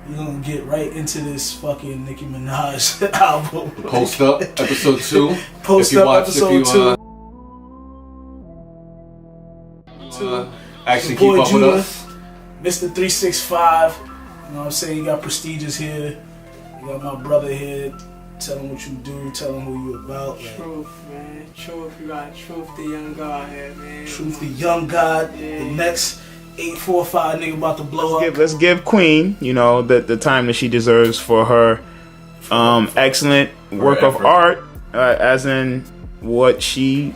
we're gonna get right into this fucking Nicki Minaj album. Post Up, episode 2. Post Up, episode 2. Actually Boy keep up Judah, with us. Mr. 365. You know what I'm saying? You got Prestigious here. You got my brother here. Tell him what you do. Tell him who you about. Like, Truth, man. Truth. You got Truth, the young God here, man. Truth, the young God. Yeah. The next 845 nigga about to blow up. Let's give Queen, the time that she deserves for her excellent work of art, as in what she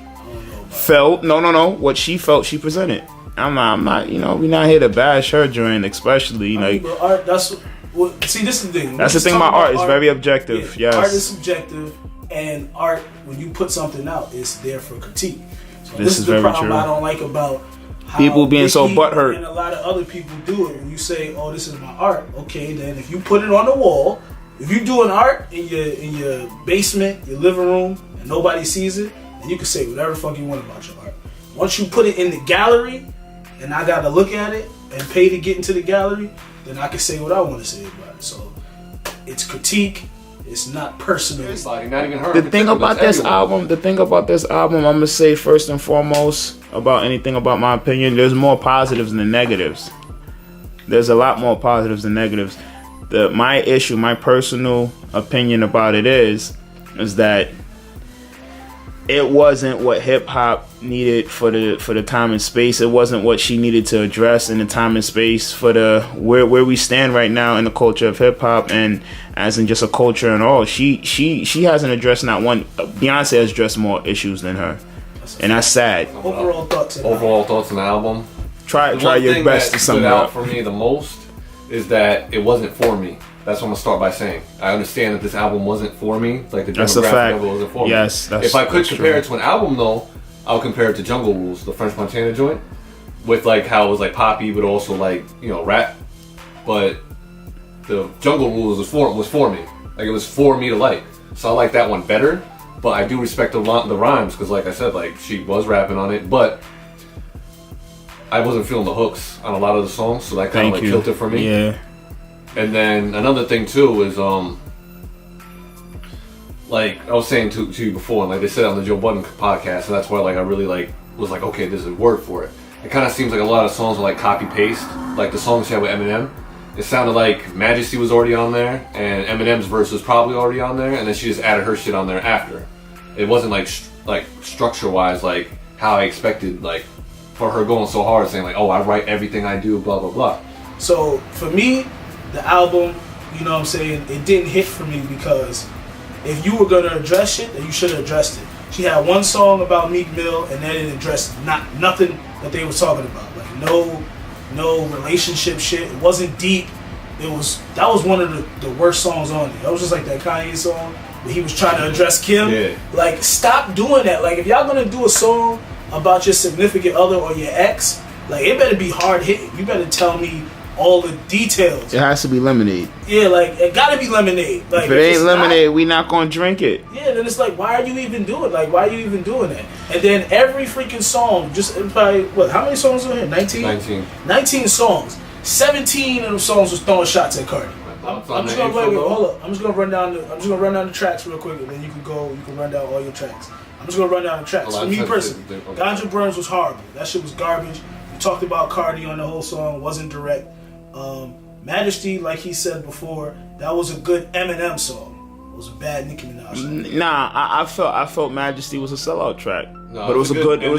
felt. No, what she felt she presented. I'm not. We're not here to bash her joint, especially But art, see, this is the thing. That's the thing about art. It's very objective. Yeah, yes. Art is subjective, and art, when you put something out, it's there for critique. So this is the very problem true. I don't like about how People being Nicki so butthurt. and a lot of other people do it. When you say, "Oh, this is my art," okay, then if you put it on the wall, if you doing art in your basement, your living room, and nobody sees it, then you can say whatever the fuck you want about your art. Once you put it in the gallery, and I gotta look at it and pay to get into the gallery, then I can say what I want to say about it. So it's critique. It's not personal. Everybody, not even her. The thing about this album, I'm gonna say first and foremost about anything about my opinion, there's more positives than negatives. There's a lot more positives than negatives. My personal opinion about it is that it wasn't what hip hop needed for the time and space. It wasn't what she needed to address in the time and space for the where we stand right now in the culture of hip hop, and as in just a culture and all. She hasn't addressed not one. Beyonce has addressed more issues than her, and that's sad. Overall thoughts on the album. Try your best to sum it up. For me the most is that it wasn't for me. That's what I'm gonna start by saying. I understand that this album wasn't for me. Like the demographic of it wasn't for me. Yes, if I could compare it to an album though, I'll compare it to Jungle Rules, the French Montana joint, with like how it was like poppy but also like rap. But the Jungle Rules was for me. Like it was for me to like. So I like that one better. But I do respect the rhymes because like I said, like she was rapping on it, but I wasn't feeling the hooks on a lot of the songs, so that kind of killed it for me. Yeah. And then another thing too is like I was saying to you before, and like they said on the Joe Budden podcast, and that's why like I really was like, okay, there's a word for it. It kind of seems like a lot of songs are like copy paste, like the songs she had with Eminem. It sounded like Majesty was already on there, and Eminem's verse was probably already on there, and then she just added her shit on there after. It wasn't like structure wise like how I expected, like for her going so hard saying like, oh, I write everything I do, blah blah blah. So for me, the album, you know what I'm saying, it didn't hit for me because if you were gonna address shit, then you should have addressed it. She had one song about Meek Mill, and then it addressed nothing that they was talking about. Like no relationship shit. It wasn't deep. That was one of the worst songs on it. That was just like that Kanye song where he was trying to address Kim. Yeah. Like, stop doing that. Like, if y'all gonna do a song about your significant other or your ex, like it better be hard hitting. You better tell me all the details. It has to be lemonade. Yeah, like it gotta be lemonade. Like if it ain't lemonade, we not gonna drink it. Yeah, then it's like, why are you even doing? Like, why are you even doing that? And then every freaking song, just probably how many songs are here? 19? 19 songs. 17 of them songs was throwing shots at Cardi. I'm just gonna hold up. I'm just gonna run down the tracks real quick, and then you can run down all your tracks. I'm just gonna run down the tracks. For me personally, Ganja Burns was horrible. That shit was garbage. We talked about Cardi on the whole song, wasn't direct. Majesty, like he said before, that was a good Eminem song. It was a bad Nicki Minaj song. Nah, I felt Majesty was a sellout track. No, but it was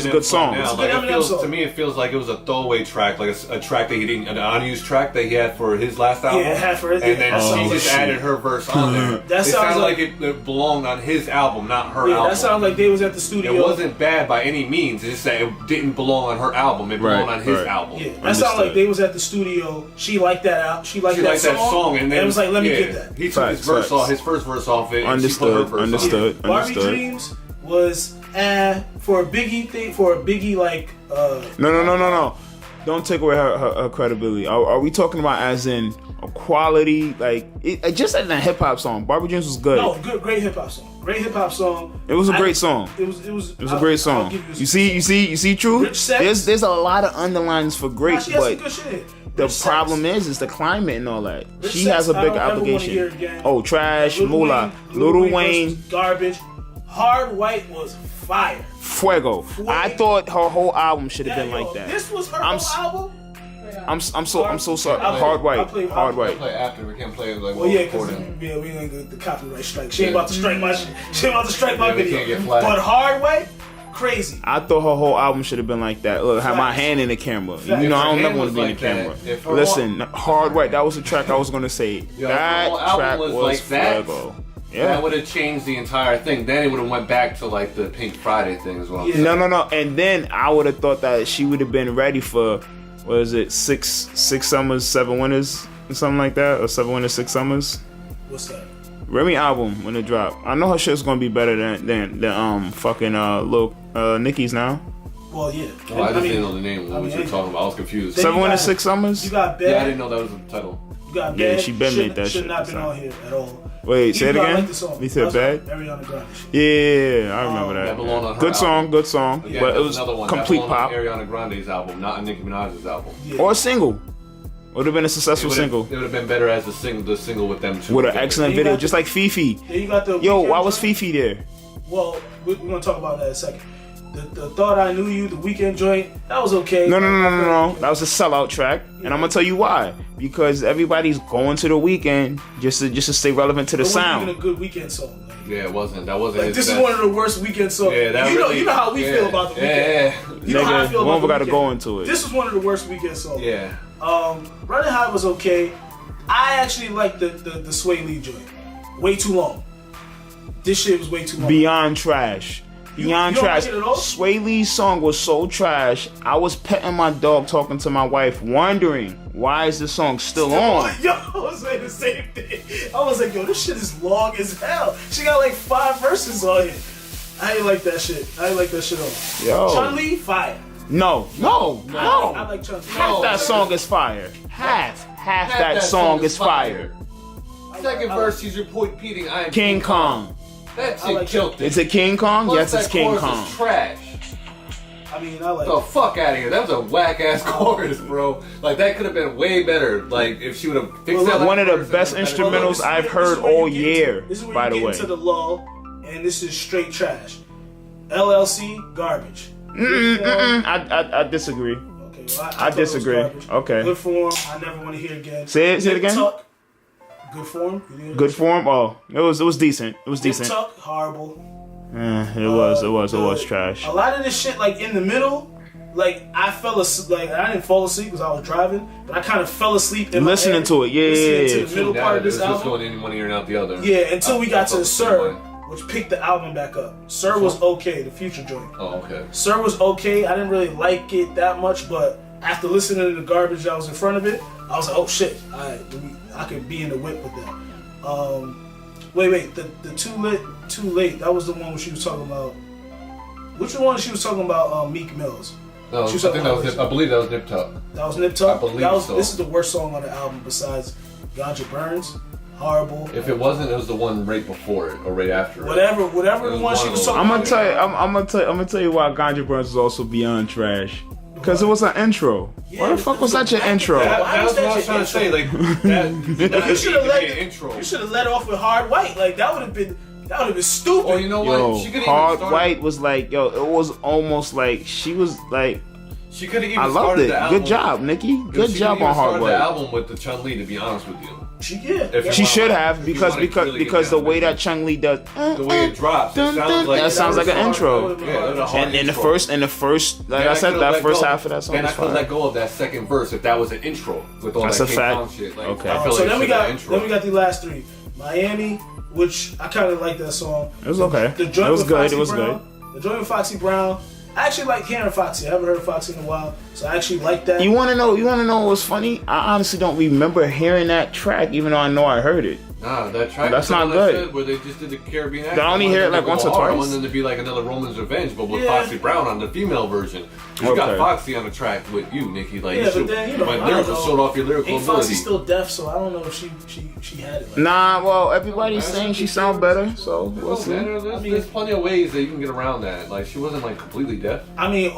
a good song. It's a good Eminem song. To me, it feels like it was a throwaway track, like a track that he didn't, an unused track that he had for his last album. Yeah, it had for his. And then she just added her verse on there. That sounds like it belonged on his album, not her album. Yeah, that sounds like they was at the studio. It wasn't bad by any means. It's just that it didn't belong on her album. It belonged on his album. Yeah, that sounded like they was at the studio. She liked that out. She liked that song, and then it was like, let me get that. He took his verse off, his first verse off it. Understood. Barbie Dreams was for a Biggie like No. Don't take away her credibility. Are we talking about as in a quality, like just as a hip hop song? Barbie Dreams was good. No, great hip hop song. Great hip hop song. It was a great song. It was a great song. You see, True. There's a lot of underlines for great, she has but some good shit. The problem is the climate and all that. Rich She Sex, has a I big don't ever wanna hear obligation. again. Oh, Trash, Moolah, Lil Wayne, versus Garbage. Hard White was fire. Fuego. I thought her whole album should have been like that. This was her I'm whole album. I'm so sorry. I'll Hard play- White. I'll play- Hard I'll We White. play after. We can't play like Well, yeah, because recording. we ain't get the copyright strike. She ain't about to strike my shit. She ain't about to strike my Yeah, we video. can't get flagged. But Hard White, crazy. I thought her whole album should have been like that. Look, have my Facts. hand in the camera. Facts. You know, If I her don't never hand want to was be in like the camera. that, if her Listen, Hard White, that was the track I was going to say. Yo, That if her whole track album was was like that, Fuego. That Yeah. would have changed the entire thing. Then it would have went back to like the Pink Friday thing as well. Yeah. No. And then I would have thought that she would have been ready for, what is it, six summers, 7 winters, or something like that, or 7 winters, 6 summers. What's that? Remy album when it drop. I know her shit's gonna be better than fucking Lil Nicki's now. Well, yeah. Well, I just didn't know the name of what you were talking about. I was confused. Then 7 you winters, got- 6 summers. You got Bad. Yeah, I didn't know that was the title. You got Yeah, Bad. she been made that should shit, not been so. on here at all. Wait, say it Even though I again. like the song. You said That's Bad. Ariana Grande shit. Yeah, I remember That that. belonged on her Good song, good song. Yeah, But it there's was another one. complete that belonged pop on Ariana Grande's album, not on Nicki Minaj's album. Yeah. or a single. Would have been a successful single It would have been better as the single with them two. with an excellent You video, got just the- like Fifi. Then you got the Yo, Weeknd why was joint. Fifi there? Well, we're gonna talk about that in a second. The Thought I Knew You, the Weekend joint, that was okay. No. That was a sellout track, and I'm gonna tell you why. Because everybody's going to the weekend just to stay relevant to the It wasn't sound. even a good Weekend song. Like, Yeah, it wasn't. That wasn't like, his this best. is one of the worst Weekend songs. Yeah, that you really, know how we feel about the Weekend. Yeah, You know how I Nigga, feel we about the gotta Weeknd. go into it. This was one of the worst Weekend songs. yeah. Running High was okay. I actually like the Sway Lee joint. Way too long. This shit was way too long. Beyond trash. Beyond you don't trash. like it at all? Sway Lee's song was so trash. I was petting my dog, talking to my wife, wondering why is this song still on. Yo, I was saying the same thing. I was like, yo, this shit is long as hell. She got like 5 verses on it. I ain't like that shit. I ain't like that shit on. Yo. Chun-Li, fire. No. I like Chun-Li. Half that song is fire. Half that song is fire. Second verse, he's repeating, "I am King Kong. That I shit like killed it. Is it King Kong? Plus Yes, it's that King chorus Kong. is trash. I mean, I like The fuck out of here. That was a whack ass chorus, bro. Like that could have been way better. Like if she would have fixed that. One of the verse, best it would've been better. instrumentals I've heard all year, This is where by you the get way. into the lull, and this is straight trash. LLC, garbage. I disagree. Okay, well, I thought it was disagree. garbage. Okay. Good form. I never want to hear again. Say it again. Tuck, good form. You hear Good that? form. Oh, it was decent. It was Nip decent. Tuck, horrible. It was trash. A lot of this shit, like in the middle, like I fell asleep. Like I didn't fall asleep because I was driving, but I kind of fell asleep in Listening my head, to it, yeah, listening yeah, to the middle Yeah, part of it was this just going album. in one ear and out the other. Yeah, until we got to the Sir, which picked the album back up. Sir was okay, the Future joint. Oh, okay. Sir was okay. I didn't really like it that much, but after listening to the garbage that was in front of it, I was like, oh shit, I could be in the whip with that. Wait, the Too Late, that was the one where she was talking about. Which one she was talking about? Meek Mills. No, I She was think talking that about was. I believe that was Nip Tuck. That was Nip Tuck. I believe that was, so. This is the worst song on the album besides Ganja Burns. Horrible. If it wasn't, it was the one right before it or right after it. Whatever It the was one she one was of talking I'm about. gonna tell you why Ganja Burns is also beyond trash. Because it was an intro. Why the fuck was that your intro? That's what I was trying to say. Like that. You should have let let an intro. You should have let off with Hard White. Like that would have been stupid. Or you know what? Yo, She could Hard White was like, yo, it was almost like she was like, She could have even I loved started it. the album. Good job, Nikki. Good She job could've on even Hard started White. the album with the Chun Li, to be honest with you. Yeah. She should have If you because wanna really get because the down way with that it. Chung Lee does The way it drops, it sounds like that sounds like an intro. Yeah, it was a hard And in the intro. first, like Then I said, could've that let first go- half of that song Then I was could let fire. go of that second verse if that was an intro with all That's that a King fact. Kong shit. Like, Okay. I feel So like then we it should have got been an intro. the last three. Miami, which I kind of like that song. It was okay. The joint It was with good. Foxy It was Brown, good. The joint with Foxy Brown. I actually like hearing Foxy. I haven't heard Foxy in a while, so I actually like that. You wanna know what's funny? I honestly don't remember hearing that track, even though I know I heard it. Nah, that track. That's was the not one I good. said where they just did the Caribbean accent. I only hear it like once or I twice. wanted them to be like another Roman's Revenge, but with Yeah. Foxy Brown on the female version. You got Okay. Foxy on the track with you, Nikki. Like, Yeah, you but should, then, you know, when I don't lyrical know. showed off your lyrical Ain't ability. Foxy still deaf, so I don't know if she had it. Like Nah, well, everybody's saying she sound better, so we'll Oh, see. man, there's plenty of ways that you can get around that. Like, she wasn't like completely deaf. I mean,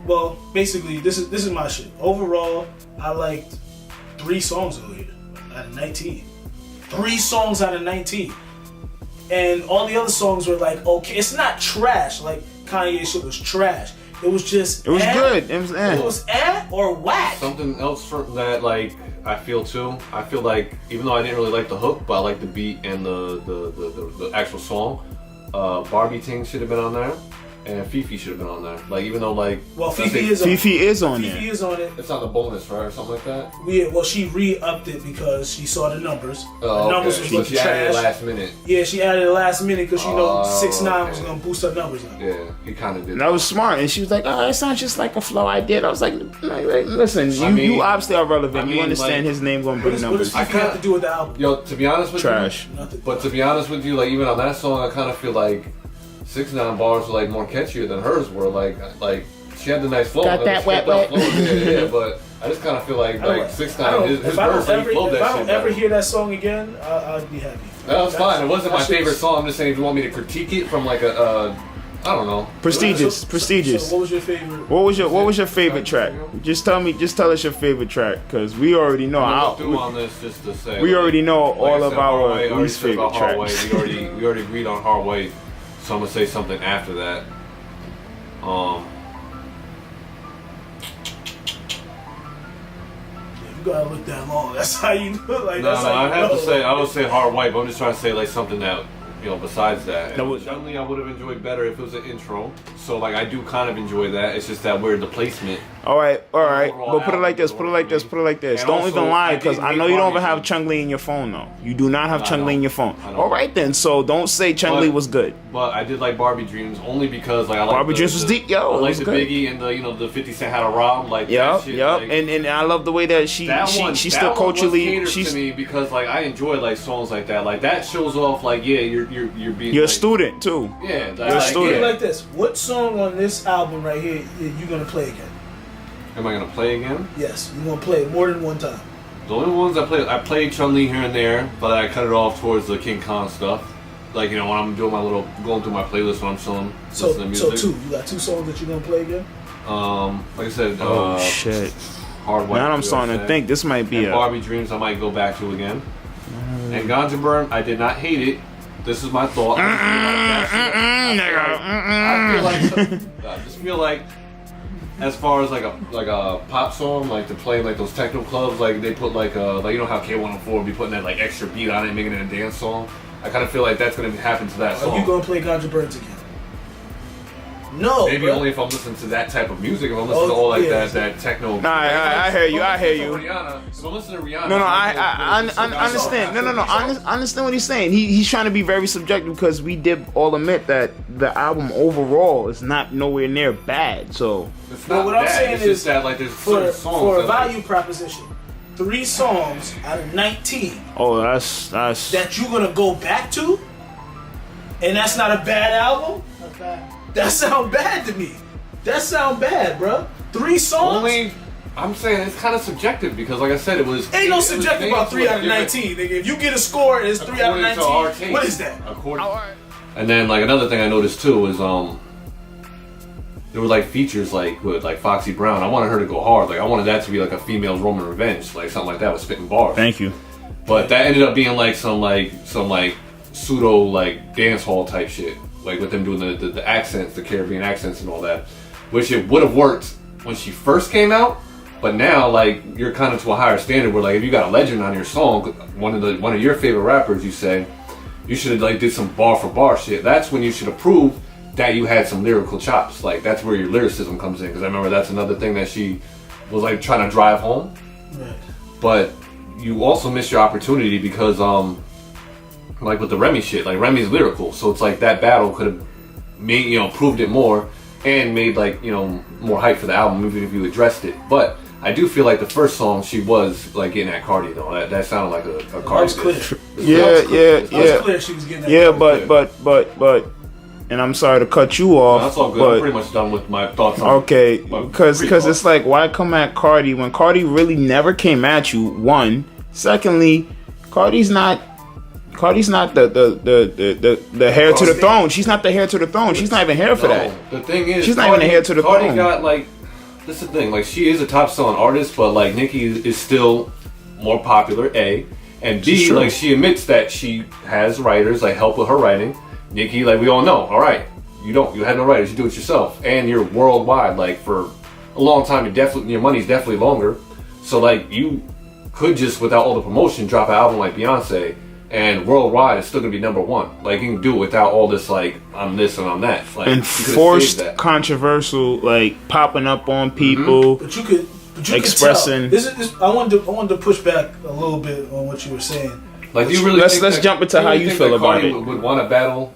well, basically, this is my shit. Overall, I liked 3 songs out of 19. 3 songs out of 19. And all the other songs were like, okay, it's not trash. Like Kanye shit was trash. It was just It was good. It was or whack. Something else for that, like, I feel too. I feel like even though I didn't really like the hook, but I like the beat and the actual song. Barbie Ting should have been on there, and Fifi should have been on there. Like, even though, like, well, Fifi is on there. Fifi is on it. It's on the bonus, right, or something like that. Yeah, well, she re-upped it because she saw the numbers. Oh, the numbers okay. was looking she trash. added it last minute. Yeah, she added it last minute because she know 6ix9ine was gonna boost her numbers up. Yeah, he kind of did. And that was smart. And she was like, "Oh, it sounds just like a flow I did." I was like, "Listen, you obviously are relevant. You understand his name gonna bring numbers." What does Fifi have to do with the album? Yo, to be honest with trash. you, but to be honest with you, like, even on that song, I kind of feel like 6ix9ine bars were like more catchier than hers were. Like she had the nice flow. Got that wet. Yeah, but I just kind of feel like 6ix9ine, his verse, he flowed that shit. If I don't ever hear that song again, I'll be happy. That was fine. It wasn't my favorite song. I'm just saying, if you want me to critique it from like a, I don't know. Prestigious. So what was your favorite? What was your favorite track? Just tell us your favorite track, because we already know. On this just to say, we already know like all of our least favorite tracks. We already agreed on Hard Way, so I'm gonna say something after that. You gotta look that long. That's how you do it. Like, no, that's how I you have know. to say, I would say Hard White, but I'm just trying to say like something that, you know, besides that. No, Chun-Li I would have enjoyed better if it was an intro. So like I do kind of enjoy that. It's just that weird the placement. All right. But put it like this. And Don't also, even lie, I because didn't I know hate you don't Barbie even have Jeans. Chun-Li in your phone though. You do not have Chun-Li in your phone. I know. All right then. So don't say Chun-Li was good. But I did like Barbie Dreams only because like I like Barbie Dreams was deep, yo. I It like was the good. Biggie and the 50 Cent Had a Rob, like Yep. that shit, like, And I love the way that she's still culturally. She's to me because like I enjoy like songs like that. Like that shows off like you're being. You're a like, student too. Yeah, You're a student. Like this. What song on this album right here you gonna play again? Am I gonna play again? Yes, you gonna play it more than one time. The only ones I played Chun-Li here and there, but I cut it off towards the King Kong stuff. Like, you know, when I'm doing going through my playlist when I'm chilling, listening to music. So you got 2 songs that you're gonna play again? Like I said, Shit. Hard White. Now I'm starting to think this might be and Barbie Dreams I might go back to again. And Ganja Burn, I did not hate it. This is my thought. I just feel like as far as like a pop song, like to play like those techno clubs, like they put like you know how K104 would be putting that like extra beat on it, making it a dance song. I kind of feel like that's gonna happen to that song. Are you gonna play Ganja Burns again? No. Maybe bro. only if I'm listening to that type of music. If I'm listening to all like that techno. Nah, I hear you. Rihanna. If I'm listening to Rihanna. No, I understand. No. I understand what he's saying. He's trying to be very subjective, because we did all admit that the album overall is not nowhere near bad. So it's not what bad. I'm saying it's is just that like there's for certain songs for a that, value proposition, 3 songs out of 19. Oh, that's that you're gonna go back to, and that's not a bad album. That's bad. That sound bad to me. That sound bad, bro. 3 songs. I'm saying it's kind of subjective because, like I said, it was. Ain't no subjective about 3 out of 19, nigga. If you get a score and it's 3 out of 19, what is that? And then, like another thing I noticed too is there were like features like with like Foxy Brown. I wanted her to go hard. Like I wanted that to be like a female's Roman revenge, like something like that with spitting bars. Thank you. But that ended up being like some pseudo like dance hall type shit. Like with them doing the accents, the Caribbean accents and all that, which it would have worked when she first came out, but now like you're kind of to a higher standard where like if you got a legend on your song, one of your favorite rappers, you say you should have like did some bar for bar shit. That's when you should have proved that you had some lyrical chops. Like that's where your lyricism comes in, because I remember that's another thing that she was like trying to drive home. Right. But you also missed your opportunity because like with the Remy shit, like Remy's lyrical, so it's like that battle could have made, you know, proved it more and made like, you know, more hype for the album even if you addressed it. But I do feel like the first song she was like getting at Cardi though. That sounded like a Cardi. It was clear she was getting at Cardi. But and I'm sorry to cut you off. No, that's all good. But, I'm pretty much done with my thoughts on okay, because it's like, why come at Cardi when Cardi really never came at you? One, secondly, Cardi's not the heir to the throne. She's not the heir to the throne. She's not even here for that. The thing is, she's not even the heir to the Cardi throne. got like, this is the thing. Like she is a top selling artist, but like Nicki is still more popular, A. And B, like, she admits that she has writers, like, help with her writing. Nicki, like, we all know, all right, you have no writers, you do it yourself. And you're worldwide, like, for a long time, your money's definitely longer. So, like, you could just, without all the promotion, drop an album like Beyonce, and worldwide, it's still gonna be number one. Like, you can do it without all this, like, I'm this and I'm that. Like, and forced, controversial, like, popping up on people. But you could expressing. This I wanted to push back a little bit on what you were saying. Like, do you really let's jump into how you feel about it. Would want to battle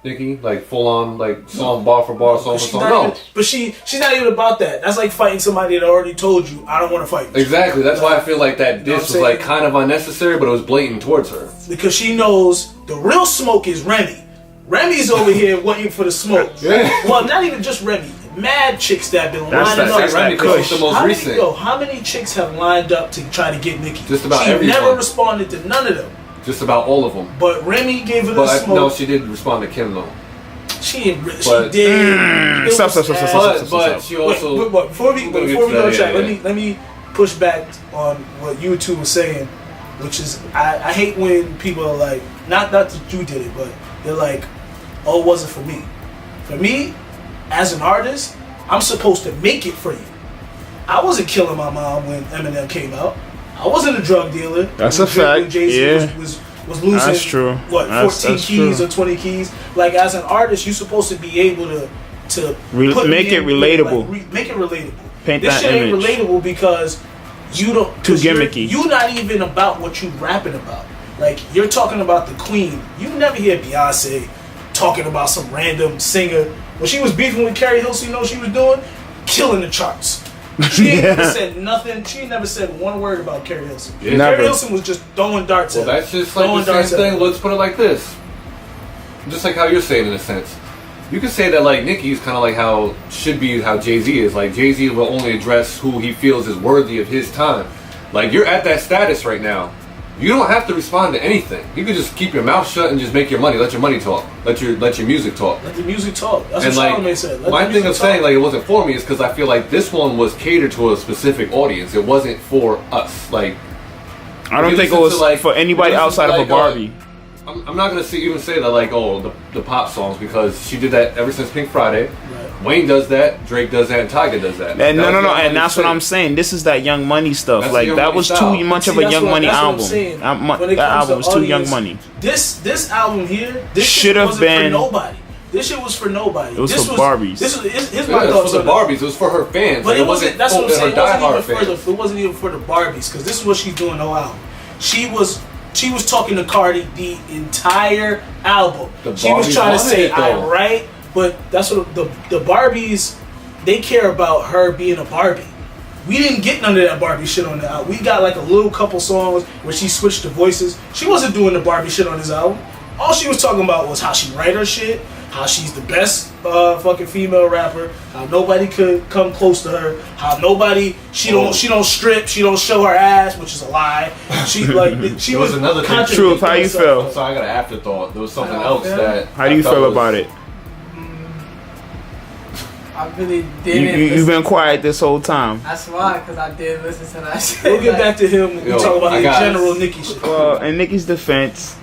Nicki, like, full on, like, song bar for bar, song for song? No, but she's not even about that. That's like fighting somebody that already told you, I don't want to fight you. Exactly. That's why I feel like that diss was like kind of unnecessary, but it was blatant towards her. Because she knows the real smoke is Remy. Remy's over here waiting for the smoke. Yeah. Well, not even just Remy. Mad chicks that have been lining up. That's Remy, because the most recent. How many chicks have lined up to try to get Nicki? Just about she everyone. never responded to none of them. Just about all of them. But Remy gave her the smoke. No, she did respond to Kim though. She did. Stop. But she also. Wait, before we go to chat, let me push back on what you two were saying, which is I hate when people are like, not that you did it, but they're like, oh, it wasn't for me. For me, as an artist, I'm supposed to make it for you. I wasn't killing my mom when Eminem came out. I wasn't a drug dealer. That's a fact. When Jay-Z was losing, that's true. What, 14 keys or 20 keys? Like, as an artist, you're supposed to be able to make it relatable. Make it relatable. Paint this that shit image. Ain't relatable because you don't. Too gimmicky. You're not even about what you rapping about. Like, you're talking about the queen. You never hear Beyonce talking about some random singer. When she was beefing with Carrie Hilson, you know what she was doing? Killing the charts. She ain't never said nothing. She never said one word about Carrie Hilson. Yeah. Carrie Hilson was just throwing darts at her. That's just like the same thing. Let's put it like this. Just like how you're saying, in a sense. You could say that, like, Nicki is kind of like how Jay-Z is. Like, Jay-Z will only address who he feels is worthy of his time. Like, you're at that status right now. You don't have to respond to anything. You can just keep your mouth shut and just make your money. Let your money talk. Let your music talk. Let the music talk. That's and what like, Charlamagne said. My thing of saying like it wasn't for me is because I feel like this one was catered to a specific audience. It wasn't for us. Like, I don't think it was like, for anybody outside of a Barbie. I'm not gonna even say that like the pop songs, because she did that ever since Pink Friday. Right. Wayne does that, Drake does that, and Tyga does that. And no, and that's what I'm saying. This is that Young Money stuff. That's like that was style. too much of a Young Money album. That album was too Young Money. This album here, this should have been for nobody. This shit was for nobody. It was for Barbies. Here's my thoughts for the Barbies. It was for her fans. But it wasn't. That's what I'm saying. It wasn't even for the Barbies, because this is what she's doing the whole album. She was talking to Cardi the entire album. She was trying to say, "I'm right," but that's what the Barbies, they care about her being a Barbie. We didn't get none of that Barbie shit on the album. We got like a little couple songs where she switched the voices. She wasn't doing the Barbie shit on this album. All she was talking about was how she write her shit, how she's the best fucking female rapper, how nobody could come close to her, how she don't strip, she don't show her ass, which is a lie. She was another thing. Truth, how you feel? So I got an afterthought. There was something else that. How do you feel about it? I really didn't. You've been quiet this whole time. That's why, because I did listen to that shit. We'll get back to him when we talk about the general Nicki shit. Well, in Nicki's defense,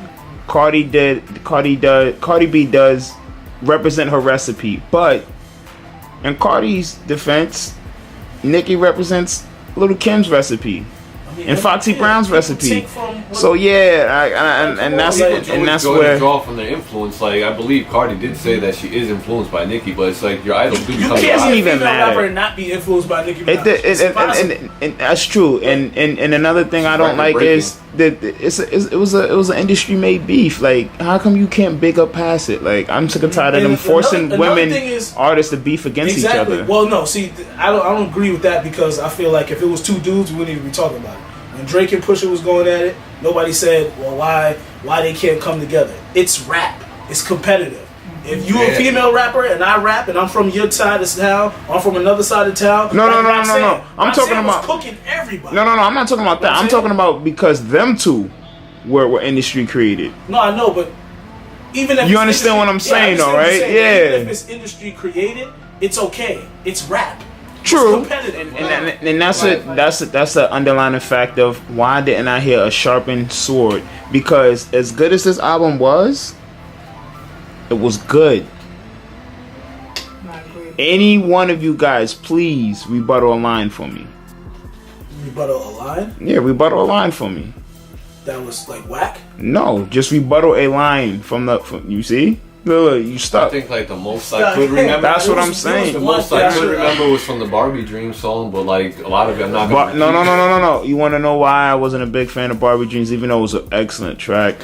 Cardi B does represent her recipe, but in Cardi's defense, Nicki represents Little Kim's recipe and Foxy Brown's recipe. So yeah, and that's where draw from their influence. Like, I believe Cardi did say that she is influenced by Nicki, but it's like your idol do become. You can't even rapper and not be influenced by Nicki Minaj. And that's true. And another thing I don't like is that it was an industry made beef. Like, how come you can't big up past it? Like, I'm sick and tired of them forcing women artists to beef against each other. Well, no, see, I don't agree with that, because I feel like if it was two dudes, we wouldn't even be talking about it. When Drake and Pusha was going at it, nobody said, well, why they can't come together. It's rap. It's competitive. If you a female rapper and I rap and I'm from your side of town, I'm from another side of town. No. I'm talking about cooking everybody. No. I'm not talking about that. I'm talking about because them two were industry created. No, I know, but even if you understand what I'm saying, though, right? Yeah. Even if it's industry created, it's okay. It's rap. True, competitive. and that's the underlying fact of why didn't I hear a sharpened sword? Because as good as this album was, it was good. Not good. Any one of you guys, please rebuttal a line for me. Rebuttal a line Yeah, rebuttal a line for me. that was like whack. No, just rebuttal a line from you see? Look, you I stuck. think like the most I could remember. That's what I'm The saying. most I could remember was from the Barbie Dream song, but like a lot of it, I'm not gonna. No. You want to know why I wasn't a big fan of Barbie Dreams, even though it was an excellent track?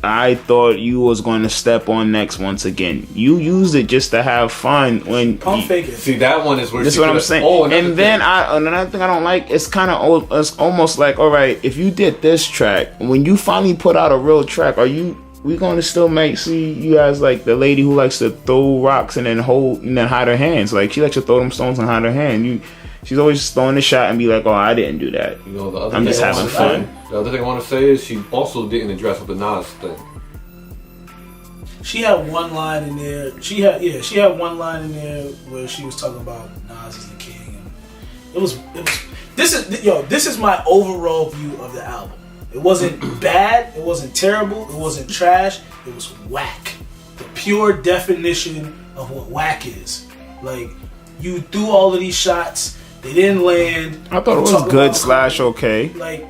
I thought you was going to step on next once again. You used it just to have fun when. Pump fake it. See, that one is where. This is what I'm saying. Oh, and then another thing I don't like. It's kind of it's almost like, all right, if you did this track, when you finally put out a real track, we gonna still see you as like the lady who likes to throw rocks and then hide her hands. Like she likes to throw them stones and hide her hand. She's always throwing the shot and be like, "Oh, I didn't do that. You know, the other I'm thing just I having wanna fun." say- The other thing I want to say is she also didn't address with the Nas thing. She had one line in there. She had one line in there where she was talking about Nas is the king. And this is my overall view of the album. It wasn't bad. It wasn't terrible. It wasn't trash. It was whack. The pure definition of what whack is. Like, you threw all of these shots. They didn't land. I thought it was good / okay. Like,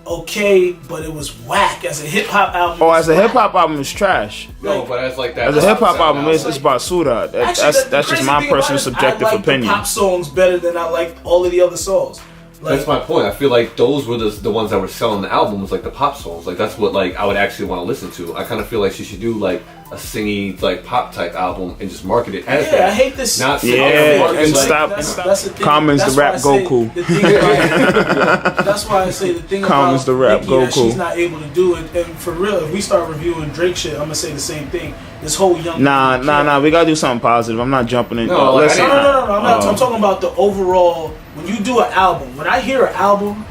okay, but it was whack as a hip hop album. Oh, as a hip hop album, it's trash. No, but as like that. As a hip hop album, it's basura. That's just my personal subjective I like opinion. the pop songs better than I like all of the other songs. Like, That's my point. I feel like those were the ones that were selling the album, was like the pop songs. Like that's what like I would actually want to listen to. I kind of feel like she should do like a singy like pop type album and just market it as that. I hate this. Not and stop. That's the thing. Commons That's the rap why I say Goku. the thing about- That's why I say the thing Commons about the rap Nicki, that Goku. she's not able to do it. And for real, if we start reviewing Drake shit, I'm gonna say the same thing. This whole young Nah. We gotta do something positive. I'm not jumping in. No, like, listen. No. I'm talking about the overall. When you do an album, when I hear an album,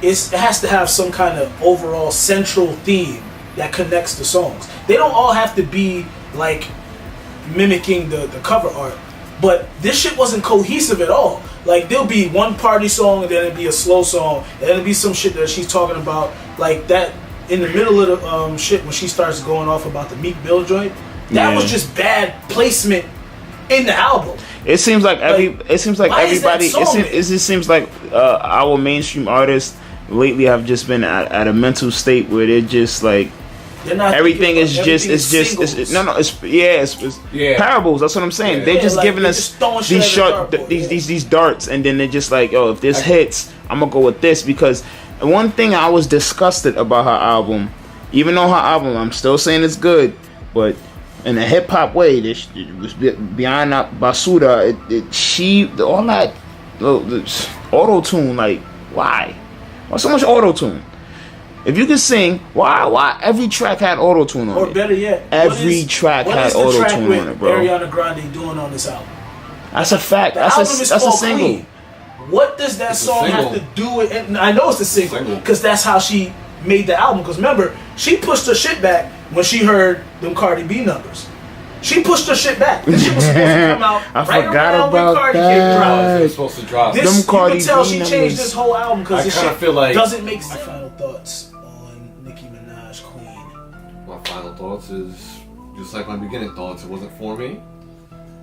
it has to have some kind of overall central theme that connects the songs. They don't all have to be like mimicking the cover art, but this shit wasn't cohesive at all. Like there'll be one party song and then it'll be a slow song and then it'll be some shit that she's talking about like that in the middle of the shit when she starts going off about the Meek Mill joint. That was just bad placement in the album. It seems like everybody. It just seems like our mainstream artists lately have just been at a mental state where they're just like everything is just parables. That's what I'm saying. Yeah. They're just like, giving they're us just throwing shit these at the short dartboard, these darts, and then they're just like, oh, if this hits, I'm gonna go with this. Because one thing I was disgusted about her album, even though her album, I'm still saying it's good, but in a hip hop way, it was beyond that basura. All that auto tune, like why so much auto tune? If you can sing, why every track had auto tune on it? Or better yet, every track had auto tune on it, bro. Ariana Grande doing on this album. That's a fact. The That's album is a called single. Clean. What does that song have to do with it? And I know it's a single because that's how she made the album. Because remember, she pushed her shit back when she heard them Cardi B numbers. She pushed her shit back. This shit was supposed to come out right around when Cardi came out. It was supposed to drop. This, Them Cardi you can tell B she numbers. changed this whole album because this kinda shit feel like- doesn't make sense. My final thoughts on Nicki Minaj, Queen. My final thoughts is just like my beginning thoughts. It wasn't for me,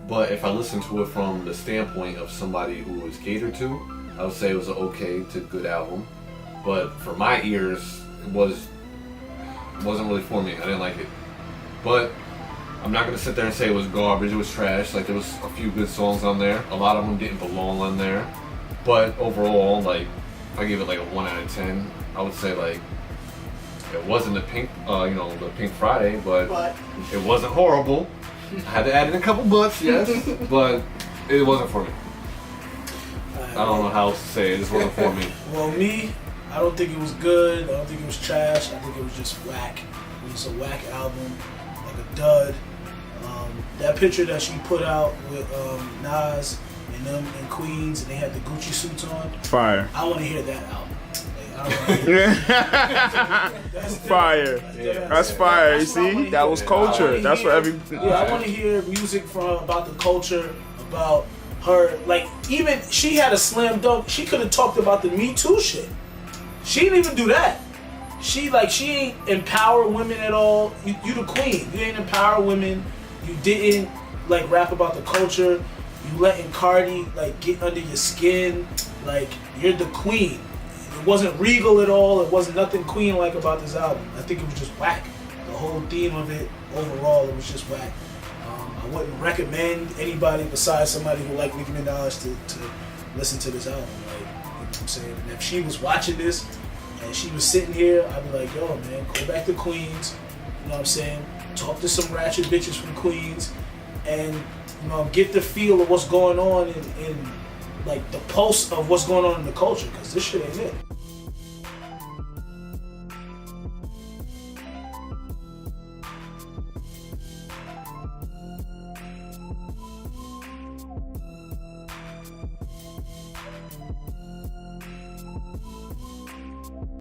but if I listen to it from the standpoint of somebody who was catered to, I would say it was an okay to good album. But for my ears, it wasn't really for me. I didn't like it. But I'm not gonna sit there and say it was garbage. It was trash. Like there was a few good songs on there. A lot of them didn't belong on there. But overall, like if I give it like a 1 out of 10, I would say like it wasn't the Pink Friday, but it wasn't horrible. I had to add in a couple buts, yes, but it wasn't for me. I don't know how else to say it. It just wasn't for me. Well, me, I don't think it was good. I don't think it was trash. I think it was just whack. It was a whack album, like a dud. That picture that she put out with Nas and them in Queens, and they had the Gucci suits on. Fire. I want to hear that album. Like, I don't want to hear That's Fire. That's fire. You see, that was culture. That's what every. Yeah, I want to hear music about the culture, about her, like, even she had a slam dunk. She could have talked about the Me Too shit. She didn't even do that. She ain't empower women at all. You the queen. You ain't empower women. You didn't like rap about the culture. You letting Cardi like get under your skin. Like, you're the queen. It wasn't regal at all. It wasn't nothing queen like about this album. I think it was just whack. The whole theme of it overall, it was just whack. I wouldn't recommend anybody besides somebody who like Nicki Minaj to listen to this album. Like, you know what I'm saying? And if she was watching this and she was sitting here, I'd be like, yo, man, go back to Queens. You know what I'm saying? Talk to some ratchet bitches from Queens, and you know, get the feel of what's going on in like the pulse of what's going on in the culture, because this shit ain't it.